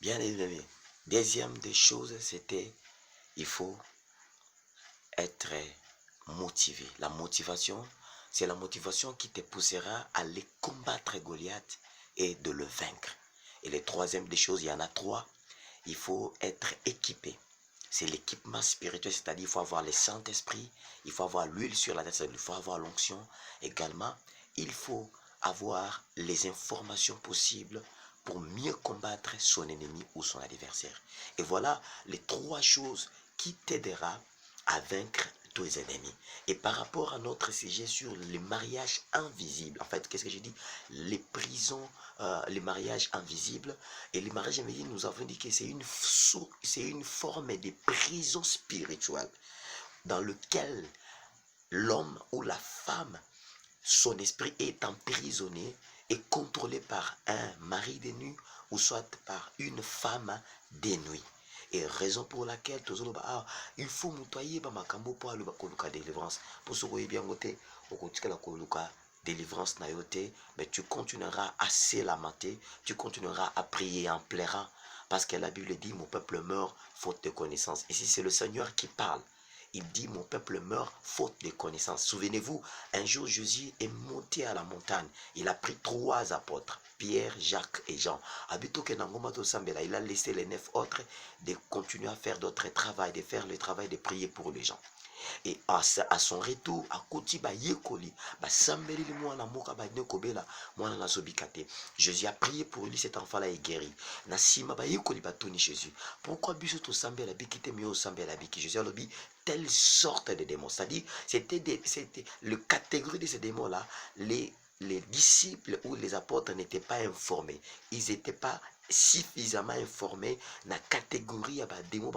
Bien aimé. Deuxième des choses, c'était, il faut être motivé. La motivation, c'est la motivation qui te poussera à aller combattre Goliath et de le vaincre. Et les troisième des choses, il y en a trois. Il faut être équipé. C'est l'équipement spirituel, c'est-à-dire il faut avoir le Saint-Esprit, il faut avoir l'huile sur la tête, il faut avoir l'onction. Également, il faut avoir les informations possibles pour mieux combattre son ennemi ou son adversaire. Et voilà les trois choses qui t'aidera à vaincre tes ennemis. Et par rapport à notre sujet sur les mariages invisibles, en fait, qu'est-ce que j'ai dit? Les prisons, les mariages invisibles. Et les mariages invisibles, nous avons dit que c'est une forme de prison spirituelle dans lequel l'homme ou la femme, son esprit est emprisonné et contrôlé par un mari de nuit ou soit par une femme de nuit. Et raison pour laquelle il faut mutoyer makambo pour aller koluka délivrance. Pour ce qui est bien voté, au quotidien la koluka délivrance na yote, mais tu continueras à se lamenter, tu continueras à prier en pleurant, parce que la Bible dit mon peuple meurt faute de connaissance. Ici c'est le Seigneur qui parle. Il dit mon peuple meurt faute de connaissance. Souvenez-vous, un jour Jésus est monté à la montagne. Il a pris trois apôtres, Pierre, Jacques et Jean. Il a laissé les 9 autres de continuer à faire d'autres travaux, de faire le travail de prier pour les gens. Et à son retour, à côté ba yekoli, ba sambeli mwana moka ba nekobela mwana na sobikate. Jésus a prié pour lui, cet enfant-là est guéri. Na sima ba yekoli ba toni Jésus. Pourquoi biso to sambela bikite miyo sambela biki? Jésus a dit telle sorte de démons. C'est-à-dire, c'était le catégorie de ces démons-là, les disciples ou les apôtres n'étaient pas informés. Ils n'étaient pas suffisamment informés na catégorie ya démon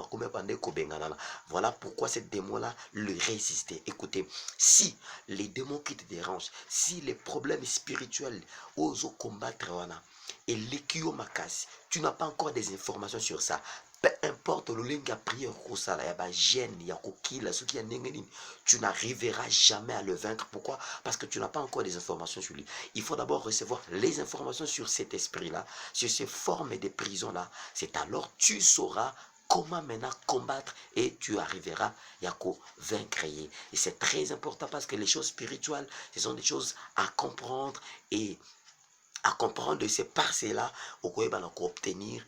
voilà pourquoi ces démons là le résistaient. Écoutez, si les démons qui te dérangent, si les problèmes spirituels osent combattre et l'équio makas, tu n'as pas encore des informations sur ça. Peu importe le link à prière kosala ya ba gêne ya kokila ce qui a nengenine, tu n'arriveras jamais à le vaincre. Pourquoi? Parce que tu n'as pas encore des informations sur lui. Il faut d'abord recevoir les informations sur cet esprit là, sur ces formes de prison là. C'est alors tu sauras comment maintenant combattre et tu arriveras à vaincre. Et c'est très important parce que les choses spirituelles, ce sont des choses à comprendre et à comprendre de ces parcelles-là, au quoi obtenir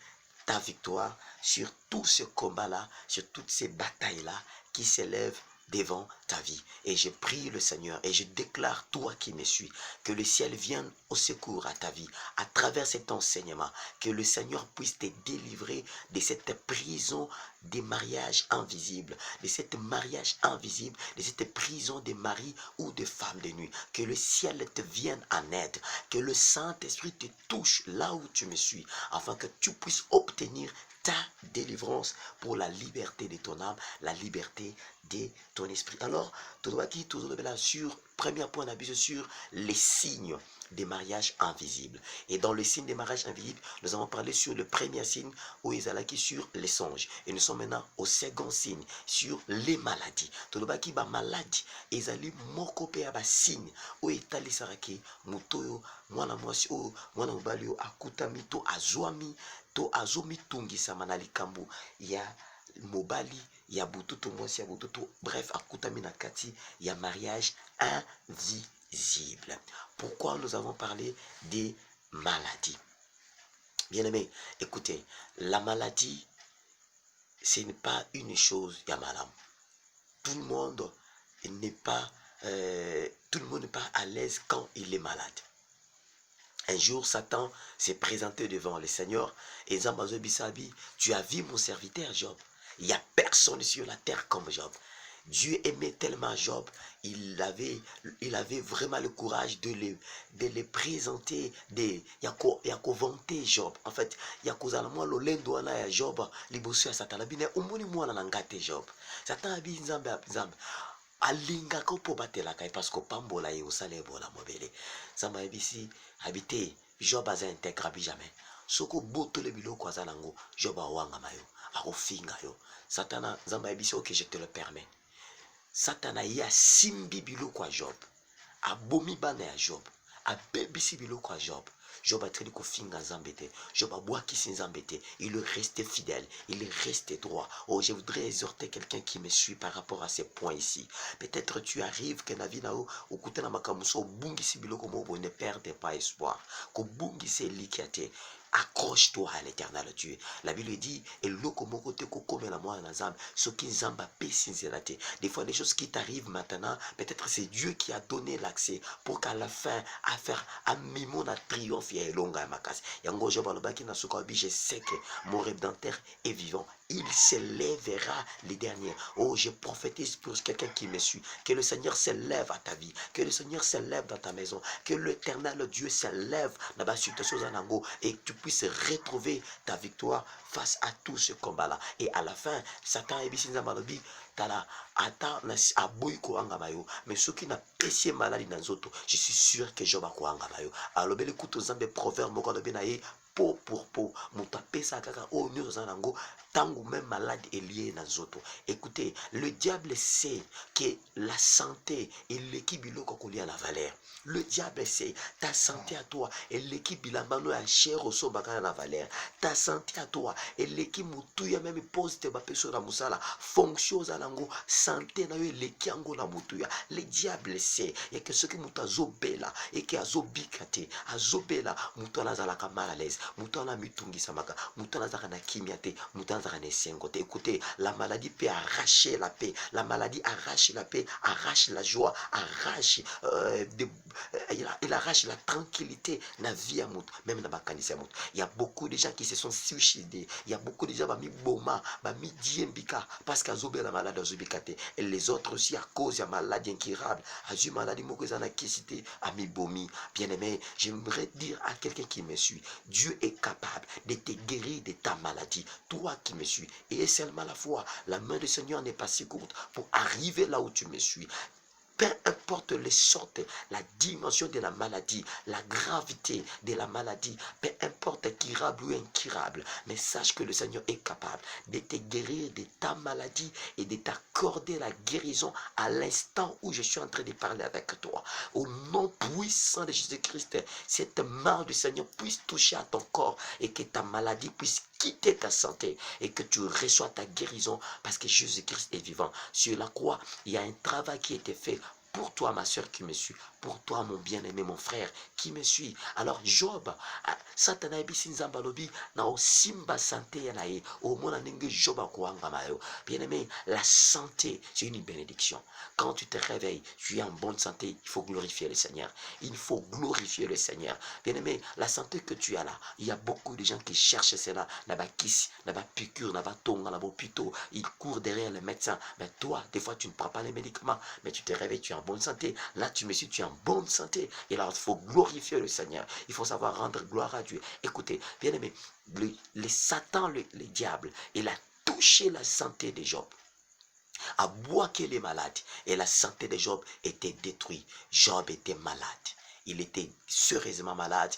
ta victoire sur tout ce combat-là, sur toutes ces batailles-là qui s'élèvent devant ta vie. Et je prie le Seigneur et je déclare, toi qui me suis, que le ciel vienne au secours à ta vie, à travers cet enseignement, que le Seigneur puisse te délivrer de cette prison des mariages invisibles, de cette mariage invisible, de cette prison des maris ou des femmes de nuit. Que le ciel te vienne en aide, que le Saint-Esprit te touche là où tu me suis, afin que tu puisses obtenir ta délivrance pour la liberté de ton âme, la liberté de ton esprit. Alors, tu dois dire toujours sur premier point d'abus sur les signes des mariages invisibles. Et dans le signe des mariages invisibles, nous avons parlé sur le premier signe où ils allaient sur les songes. Et nous sommes maintenant au second signe sur les maladies. Tu dois dire maladie. Ils allaient mokope à signe où ils allaient saraki mutoyo mwana mwasi o mwana mobali o akutami to azwami to azomi tungisa na likambo ya mobali ya bututu mwasi ya bututu, bref akutami na kati ya mariage invisible. Pourquoi nous avons parlé des maladies? Bien aimé, écoutez, la maladie, ce n'est pas une chose ya malam. Tout le monde n'est pas à l'aise quand il est malade. Un jour, Satan s'est présenté devant le Seigneur et Zambazo Bisabi, tu as vu mon serviteur Job. Il n'y a personne sur la terre comme Job. Dieu aimait tellement Job, il avait vraiment le courage de les présenter, il y a vanter Job. En fait, il y a moi le lendo ya Job, libosu ya Satan, bine umoni mwana na ngate Job. Satan abi nzambe alingaka mpo batelaka ye parce que pambola ye osala ebola mobele. Nzambe ayebisi habite Job aza intègre jamais. Soko botole biloko aza nango, Job awangama yo, akofinga yo. Satana nzambe ayebisi ok je te le permets. Satana ye asimbi biloko ya Job, abomi bana ya Job, abebisi biloko ya Job. Job a traité kofinga zambete. Job a boaki sin zambete. Il est resté fidèle. Il est resté droit. Oh, je voudrais exhorter quelqu'un qui me suit par rapport à ces points ici. Peut-être tu arrives que la vie na au côté na makamuso bungi sibiloko mobo, ne perdez pas espoir. Ko bungi se likiate. Accroche-toi à l'éternel Dieu. La Bible dit, et l'okomoko te kokome la moi na zambe, ce qui zamba pesinzelate. Des fois, les choses qui t'arrivent maintenant, peut-être c'est Dieu qui a donné l'accès pour qu'à la fin, à faire un mimo na triomphe et longa makas. Yango Job alobaki na sukabi, je sais que mon rédempteur est vivant. Il s'élèvera les derniers. Oh, je prophétise pour quelqu'un qui me suit. Que le Seigneur s'élève à ta vie. Que le Seigneur s'élève dans ta maison. Que l'éternel Dieu s'élève dans la situation et que tu puisses retrouver ta victoire face à tout ce combat-là. Et à la fin, Satan et Bissinza Malobi, tala ata na aboyi koanga mayo, mais ceux qui n'a péché maladie dans autres, je suis sûr que Job a koanga mayo. Alors bel écoute aux zambe proverbe moko de benaye peau pour peau, mutapesa kaka o nyo zanango tango même malade est lié dans autres. Écoutez, le diable sait que la santé et l'équipe biloko kolia la valeur. Le diable sait ta santé à toi et l'équipe bilambano a cher au sobaka la valeur. Ta santé à toi et l'équipe mutuya même pose te bapeso na musala fonction zalango santé na yo lekiango na mutuya. Le diable sait et que ce qui mutazobela et que azobikate azobela mutana zala mal à l'aise mutana mitungi samaka mutana zaka na kimiate mutana zaka na sengote. Écoutez, la maladie peut arracher la paix, la maladie arrache la paix, arrache la joie, arrache il arrache la tranquillité la vie à mout, même dans ma canisse à mout. Il y a beaucoup de gens qui se sont suicidés, il y a beaucoup de gens qui ont mis boma, mis diembika, parce qu'ils ont la maladie azobikate. Et les autres aussi à cause de la maladie incurable, à une maladie mokozana qui cité à mi bomi. Bien aimé, j'aimerais dire à quelqu'un qui me suit, Dieu est capable de te guérir de ta maladie. Toi qui me suis, et seulement la foi, la main du Seigneur n'est pas si courte pour arriver là où tu me suis. Peu importe les sortes, la dimension de la maladie, la gravité de la maladie, peu importe curable ou incurable, mais sache que le Seigneur est capable de te guérir de ta maladie et de t'accorder la guérison à l'instant où je suis en train de parler avec toi. Au nom puissant de Jésus-Christ, cette main du Seigneur puisse toucher à ton corps et que ta maladie puisse quitter ta santé et que tu reçois ta guérison parce que Jésus-Christ est vivant. Sur la croix, il y a un travail qui a été fait pour toi, ma soeur qui me suit, pour toi, mon bien-aimé, mon frère qui me suit. Alors, Job, Satana Bisinzambalobi, na o simba santé yanae, au mona nenge Job akuanga mayo. Bien-aimé, la santé, c'est une bénédiction. Quand tu te réveilles, tu es en bonne santé, il faut glorifier le Seigneur. Il faut glorifier le Seigneur. Bien-aimé, la santé que tu as là, il y a beaucoup de gens qui cherchent cela, n'a-ba kiss, n'a-ba piqûre, n'a-ba tonga, n'a-ba hôpital, ils courent derrière les médecins. Mais toi, des fois, tu ne prends pas les médicaments, mais tu te réveilles, tu es en bonne santé. Là, tu me suis, tu es en bonne santé. Et là, il faut glorifier le Seigneur. Il faut savoir rendre gloire à Dieu. Écoutez, bien aimé, le Satan, le diable, il a touché la santé de Job, a boiqué les malades, et la santé de Job était détruite. Job était malade. Il était sérieusement malade.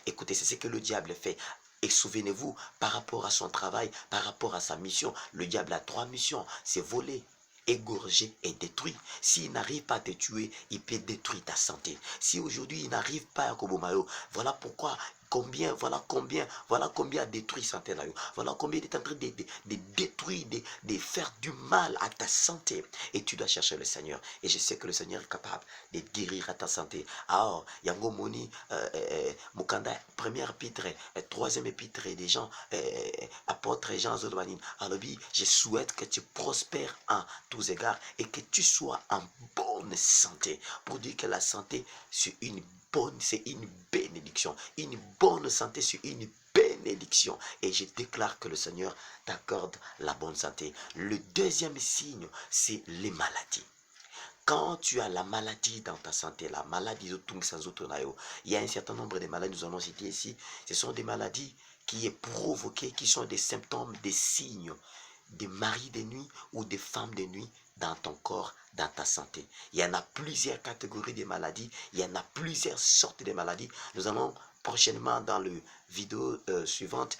Écoutez, c'est ce que le diable fait. Et souvenez-vous, par rapport à son travail, par rapport à sa mission, le diable a 3 missions. C'est voler, égorger et détruire. S'il n'arrive pas à te tuer, il peut détruire ta santé. Si aujourd'hui il n'arrive pas à Kobomayo, voilà pourquoi voilà combien a détruit santé là. Voilà combien il est en train de détruire, de faire du mal à ta santé. Et tu dois chercher le Seigneur. Et je sais que le Seigneur est capable de guérir à ta santé. Alors, Yango Moni, Mukanda, première épître, troisième épître des gens, apôtre Jean Zolwanin. Alors, je souhaite que tu prospères en tous égards et que tu sois en bonne santé. Pour dire que la santé, c'est une bénédiction. Une bonne santé, c'est une bénédiction. Et je déclare que le Seigneur t'accorde la bonne santé. Le deuxième signe, c'est les maladies. Quand tu as la maladie dans ta santé, la maladie de il y a un certain nombre de maladies, nous allons citer ici. Ce sont des maladies qui est provoquées, qui sont des symptômes, des signes des maris de nuit ou des femmes de nuit dans ton corps, dans ta santé. Il y en a plusieurs catégories de maladies, il y en a plusieurs sortes de maladies. Nous allons prochainement dans le vidéo suivante,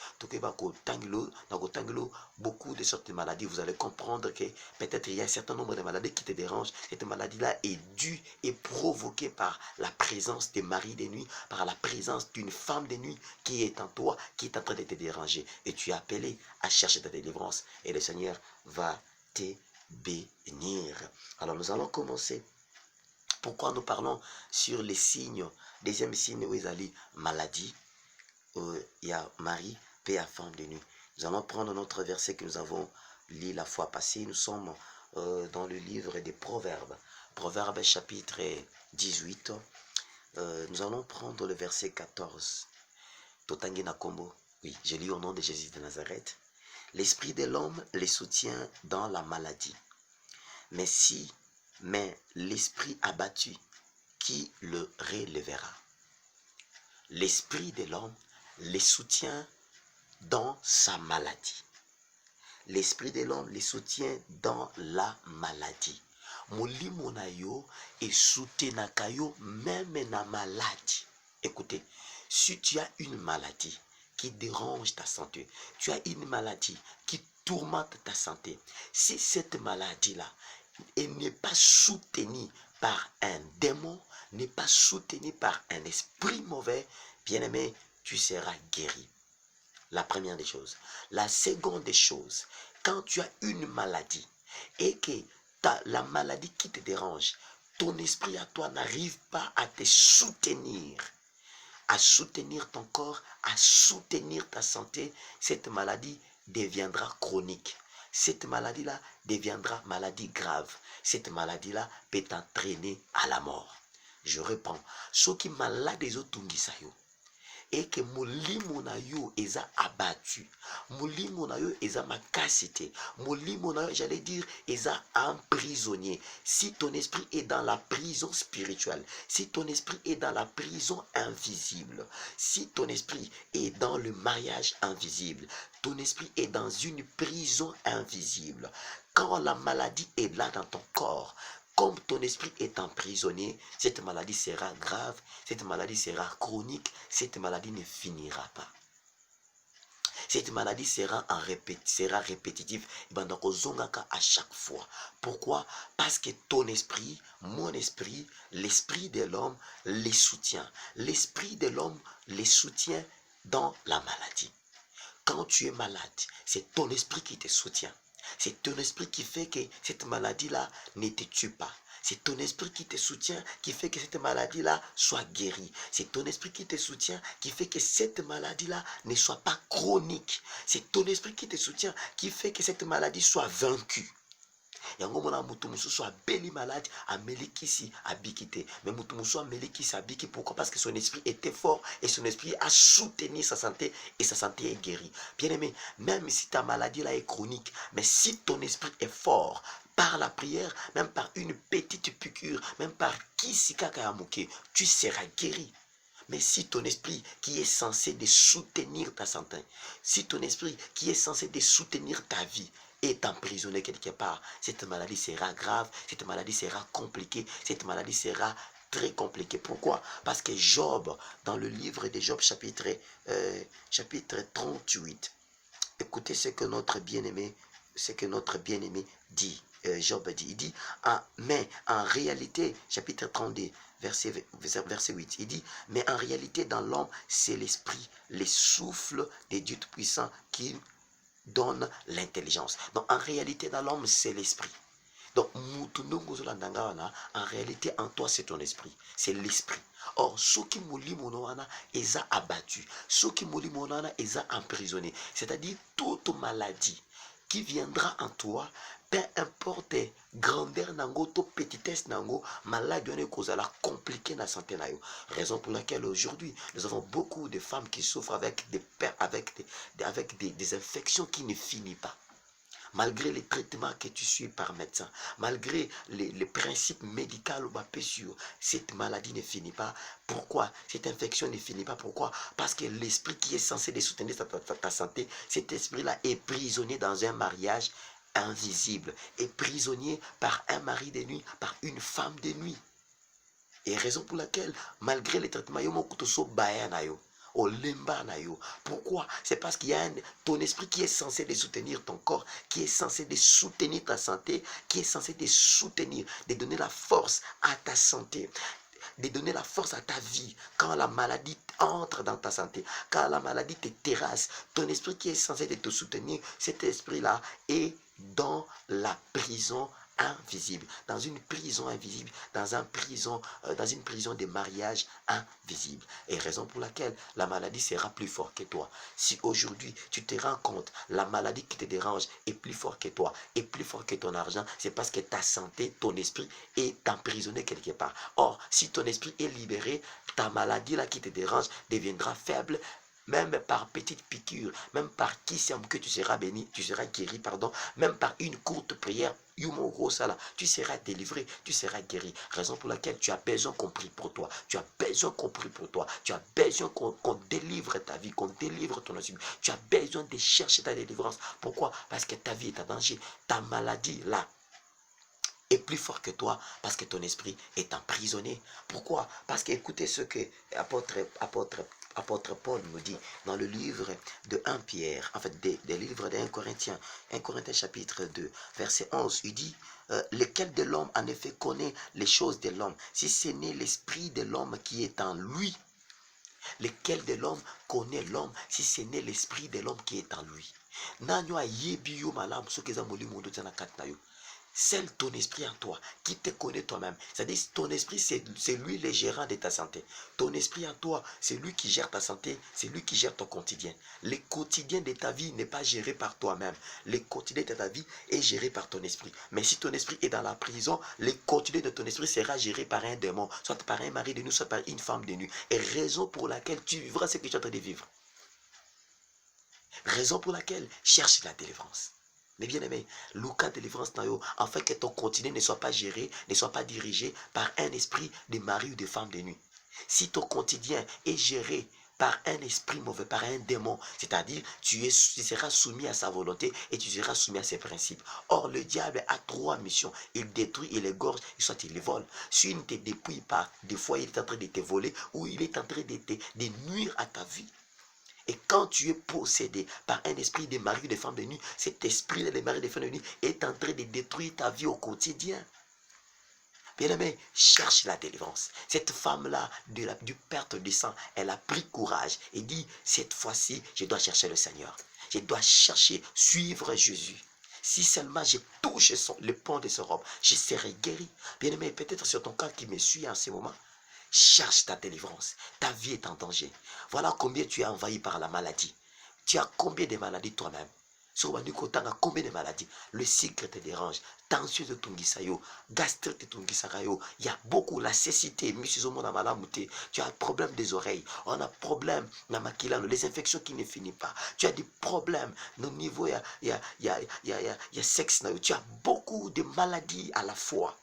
beaucoup de sortes de maladies. Vous allez comprendre que peut-être il y a un certain nombre de maladies qui te dérangent. Cette maladie-là est due et provoquée par la présence des maris de nuit, par la présence d'une femme de nuit qui est en toi, qui est en train de te déranger. Et tu es appelé à chercher ta délivrance. Et le Seigneur va te bénir. Alors nous allons commencer. Pourquoi nous parlons sur les signes? Deuxième signe où ils allaient maladie. Il y a Marie, paix à femme de nuit. Nous allons prendre notre verset que nous avons lu la fois passée. Nous sommes dans le livre des Proverbes. Proverbes chapitre 18. Nous allons prendre le verset 14. Totangi Nakombo. Oui, je lis au nom de Jésus de Nazareth. L'esprit de l'homme les soutient dans la maladie. Mais l'esprit abattu, qui le relèvera? L'esprit de l'homme les soutient dans sa maladie. L'esprit de l'homme les soutient dans la maladie. Molimo na yo et soutenaka yo même na maladie. Écoutez, si tu as une maladie qui dérange ta santé, tu as une maladie qui tourmente ta santé, si cette maladie-là n'est pas soutenue par un démon, n'est pas soutenue par un esprit mauvais, bien-aimé, tu seras guéri. La première des choses. La seconde des choses, quand tu as une maladie et que la maladie qui te dérange, ton esprit à toi n'arrive pas à te soutenir, à soutenir ton corps, à soutenir ta santé, cette maladie deviendra chronique. Cette maladie-là deviendra maladie grave. Cette maladie-là peut t'entraîner à la mort. Je reprends. Ceux qui malades des autres et que molimo na yo eza abattu, molimo na yo eza makasité, molimo na yo, j'allais dire, eza emprisonnier. Si ton esprit est dans la prison spirituelle, si ton esprit est dans la prison invisible, si ton esprit est dans le mariage invisible, ton esprit est dans une prison invisible, quand la maladie est là dans ton corps, comme ton esprit est emprisonné, cette maladie sera grave, cette maladie sera chronique, cette maladie ne finira pas. Cette maladie sera répétitive à chaque fois. Pourquoi? Parce que ton esprit, mon esprit, l'esprit de l'homme les soutient. L'esprit de l'homme les soutient dans la maladie. Quand tu es malade, c'est ton esprit qui te soutient. C'est ton esprit qui fait que cette maladie-là ne te tue pas. C'est ton esprit qui te soutient, qui fait que cette maladie-là soit guérie. C'est ton esprit qui te soutient, qui fait que cette maladie-là ne soit pas chronique. C'est ton esprit qui te soutient, qui fait que cette maladie soit vaincue. Yango mona mutu mususu abeli malade amelikisi abikite. Mais mutu mususu amelikisi abiki. Pourquoi? Parce que son esprit était fort et son esprit a soutenu sa santé et sa santé est guérie. Bien aimé, même si ta maladie là est chronique, mais si ton esprit est fort, par la prière, même par une petite piqûre, même par kisika kayamuke, tu seras guéri. Mais si ton esprit qui est censé de soutenir ta santé, si ton esprit qui est censé de soutenir ta vie est emprisonné quelque part, cette maladie sera grave, cette maladie sera compliquée, cette maladie sera très compliquée. Pourquoi? Parce que Job, dans le livre de Job chapitre 38, écoutez ce que notre bien-aimé dit. Job dit, il dit, mais en réalité, chapitre 32, verset 8, il dit, mais en réalité dans l'homme, c'est l'esprit, les souffles des dieux puissants qui donne l'intelligence. Donc en réalité dans l'homme c'est l'esprit. Donc en réalité en toi c'est ton esprit, c'est l'esprit. Or ceux qui molimonoana ils a abattu, ceux qui molimonoana ils a emprisonné. C'est-à-dire toute maladie qui viendra en toi, peu importe grandeur nango to petitesse nango, maladie on est cause la compliquée la santé na yo. Raison pour laquelle aujourd'hui nous avons beaucoup de femmes qui souffrent avec des infections qui ne finissent pas. Malgré les traitements que tu suis par médecin, malgré les principes médicaux, cette maladie ne finit pas. Pourquoi? Cette infection ne finit pas. Pourquoi? Parce que l'esprit qui est censé soutenir ta santé, cet esprit-là est prisonnier dans un mariage invisible, est prisonnier par un mari de nuit, par une femme de nuit. Et raison pour laquelle, malgré les traitements, Pourquoi? C'est parce qu'il y a ton esprit qui est censé de soutenir ton corps, qui est censé de soutenir ta santé, qui est censé de soutenir, de donner la force à ta santé, de donner la force à ta vie. Quand la maladie entre dans ta santé, quand la maladie te terrasse, ton esprit qui est censé de te soutenir, cet esprit-là est dans la prison invisible, dans une prison invisible, dans une prison de mariage invisible. Et raison pour laquelle la maladie sera plus forte que toi. Si aujourd'hui tu te rends compte, la maladie qui te dérange est plus forte que toi, est plus forte que ton argent, c'est parce que ta santé, ton esprit est emprisonné quelque part. Or, si ton esprit est libéré, ta maladie là qui te dérange deviendra faible, même par petite piqûre, même par qui semble que tu seras béni, tu seras guéri, pardon, même par une courte prière, tu seras délivré, tu seras guéri. Raison pour laquelle tu as besoin qu'on prie pour toi, tu as besoin qu'on prie pour toi, tu as besoin qu'on délivre ta vie, qu'on délivre ton esprit, tu as besoin de chercher ta délivrance. Pourquoi? Parce que ta vie est en danger, ta maladie là est plus fort que toi parce que ton esprit est emprisonné. Pourquoi? Parce que écoutez ce que apôtre Paul nous dit dans le livre de 1 Pierre, en fait des livres de 1 Corinthiens chapitre 2, verset 11, il dit lequel de l'homme en effet connaît les choses de l'homme, si ce n'est l'esprit de l'homme qui est en lui. Lequel de l'homme connaît l'homme, si ce n'est l'esprit de l'homme qui est en lui. Seul ton esprit en toi, qui te connaît toi-même. C'est-à-dire ton esprit, c'est lui le gérant de ta santé. Ton esprit en toi, c'est lui qui gère ta santé, c'est lui qui gère ton quotidien. Le quotidien de ta vie n'est pas géré par toi-même. Le quotidien de ta vie est géré par ton esprit. Mais si ton esprit est dans la prison, le quotidien de ton esprit sera géré par un démon, soit par un mari de nuit, soit par une femme de nuit. Et raison pour laquelle tu vivras ce que tu es en train de vivre. Raison pour laquelle cherche la délivrance. Mais bien aimé, Lucas délivrance afin que ton quotidien ne soit pas géré, ne soit pas dirigé par un esprit de mari ou de femme de nuit. Si ton quotidien est géré par un esprit mauvais, par un démon, c'est-à-dire tu seras soumis à sa volonté et tu seras soumis à ses principes. Or, le diable a 3 missions. Il détruit, il égorge, soit il les vole. Si il ne te dépouille pas, des fois il est en train de te voler ou il est en train de nuire à ta vie. Et quand tu es possédé par un esprit de mari ou de femme de nuit, cet esprit de mari ou de femme de nuit est en train de détruire ta vie au quotidien. Bien-aimé, cherche la délivrance. Cette femme-là, du perte de sang, elle a pris courage et dit, cette fois-ci, je dois chercher le Seigneur. Je dois chercher, suivre Jésus. Si seulement je touche le pont de sa robe, je serai guéri. Bien-aimé, peut-être sur ton cœur qui me suit en ce moment, cherche ta délivrance. Ta vie est en danger. Voilà combien tu es envahi par la maladie. Tu as combien de maladies toi-même? Combien de maladies? Le cycle te dérange. Tension de Tungisayo. Gastrite de Tungisarayo. Il y a beaucoup. La cécité. Tu as problème des oreilles. On a problème. Les infections qui ne finissent pas. Tu as des problèmes. Au niveau, il y a sexe. Tu as beaucoup de maladies à la fois.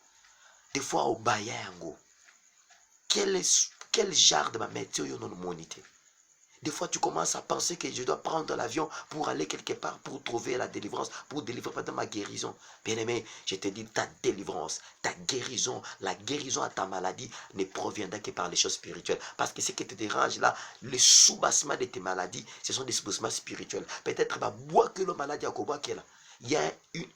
Des fois au bayango. Quel genre de ma météo non monité? Des fois, tu commences à penser que je dois prendre l'avion pour aller quelque part, pour trouver la délivrance, pour délivrer ma guérison. Bien-aimé, je te dis, ta délivrance, ta guérison, la guérison à ta maladie ne proviendra que par les choses spirituelles. Parce que ce qui te dérange là, le soubassement de tes maladies, ce sont des soubassements spirituels. Peut-être que le maladie a là. Il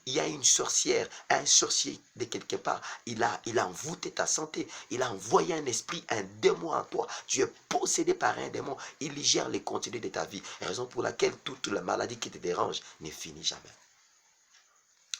y a une sorcière, un sorcier de quelque part. Il a envoûté ta santé. Il a envoyé un esprit, un démon en toi. Tu es possédé par un démon. Il gère les contenus de ta vie. Raison pour laquelle toute la maladie qui te dérange ne finit jamais.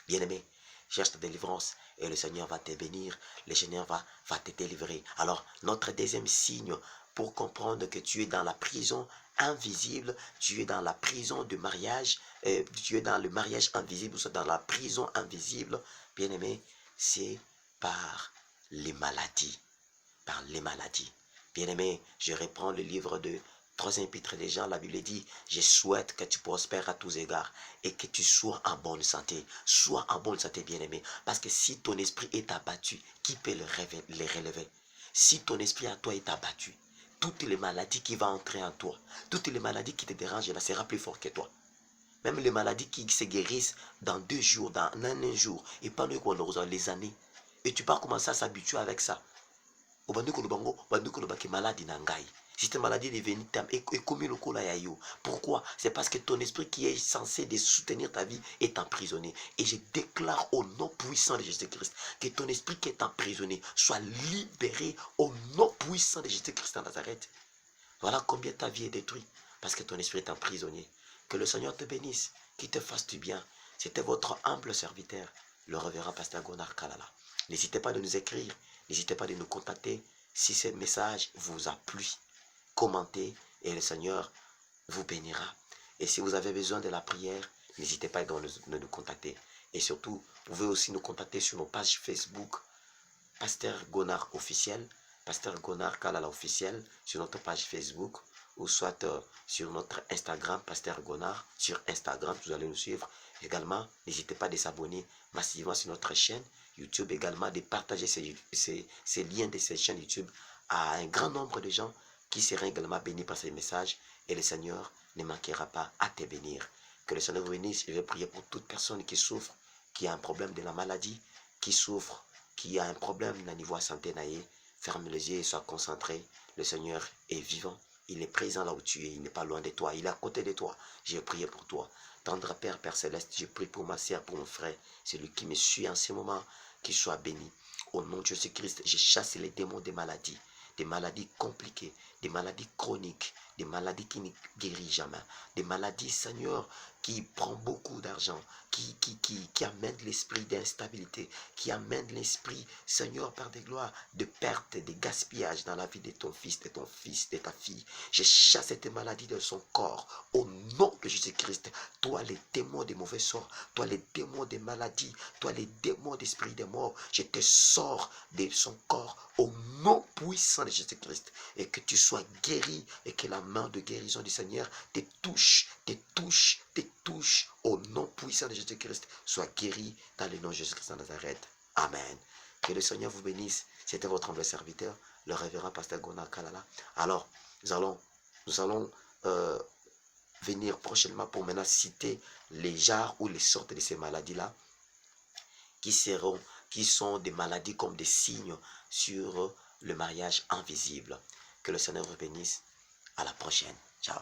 Bien-aimé, cherche ta délivrance et le Seigneur va te bénir. Le Seigneur va te délivrer. Alors, notre deuxième signe pour comprendre que tu es dans la prison invisible, tu es dans la prison de mariage, tu es dans le mariage invisible, ou dans la prison invisible, bien aimé, c'est par les maladies. Par les maladies. Bien aimé, je reprends le livre de 3 épîtres des gens, la Bible dit, je souhaite que tu prospères à tous égards et que tu sois en bonne santé. Sois en bonne santé, bien aimé. Parce que si ton esprit est abattu, qui peut le relever? Si ton esprit à toi est abattu, toutes les maladies qui vont entrer en toi, toutes les maladies qui te dérangent, là, sera plus fort que toi. Même les maladies qui se guérissent dans 2 jours, dans un jour, et pas nous les années. Et tu peux commencer à s'habituer avec ça. obandi koloba ngo bandi koloba ke maladi na ngai. Si cette maladie est devenue comme le cola yayo. Pourquoi? C'est parce que ton esprit qui est censé de soutenir ta vie est emprisonné. Et je déclare au nom puissant de Jésus-Christ que ton esprit qui est emprisonné soit libéré au nom puissant de Jésus-Christ en Nazareth. Voilà combien ta vie est détruite parce que ton esprit est emprisonné. Que le Seigneur te bénisse, qu'il te fasse du bien. C'était votre humble serviteur, le révérend pasteur Gonard Kalala. N'hésitez pas de nous écrire, n'hésitez pas de nous contacter si ce message vous a plu. Commentez et le Seigneur vous bénira. Et si vous avez besoin de la prière, n'hésitez pas de nous contacter. Et surtout, vous pouvez aussi nous contacter sur nos pages Facebook, Pasteur Gonard officiel, Pasteur Gonard Kalala officiel, sur notre page Facebook, ou soit sur notre Instagram, Pasteur Gonard, sur Instagram, vous allez nous suivre. Également, n'hésitez pas de s'abonner massivement sur notre chaîne YouTube, également de partager ces liens de ces chaînes YouTube à un grand nombre de gens qui seront également bénis par ces messages, et le Seigneur ne manquera pas à te bénir. Que le Seigneur vous bénisse. Je vais prier pour toute personne qui souffre, qui a un problème de la maladie, qui souffre, qui a un problème au niveau de santé. Ferme les yeux et sois concentré. Le Seigneur est vivant. Il est présent là où tu es. Il n'est pas loin de toi. Il est à côté de toi. J'ai prié pour toi. Tendre Père, Père Céleste, je prie pour ma sœur, pour mon frère, celui qui me suit en ce moment, qu'il soit béni. Au nom de Jésus-Christ, je chasse les démons des maladies compliquées, des maladies chroniques, des maladies qui ne guérissent jamais, des maladies, Seigneur, qui prend beaucoup d'argent, qui amènent l'esprit d'instabilité, qui amènent l'esprit, Seigneur, Père de gloire, de perte, de gaspillage dans la vie de ton fils, de ta fille. Je chasse cette maladie de son corps, au nom de Jésus-Christ. Toi, les démons des mauvais sorts, toi, les démons des maladies, toi, les démons d'esprit de mort, je te sors de son corps, au nom puissant de Jésus-Christ, et que tu sois guéri, et que la main de guérison du Seigneur te touche, au nom puissant de Jésus-Christ. Sois guéri dans le nom de Jésus-Christ de Nazareth. Amen. Que le Seigneur vous bénisse. C'était votre humble serviteur, le révérend pasteur Gonard Kalala. Alors, nous allons venir prochainement pour maintenant citer les genres ou les sortes de ces maladies-là qui sont des maladies comme des signes sur le mariage invisible. Que le Seigneur vous bénisse. À la prochaine. Ciao.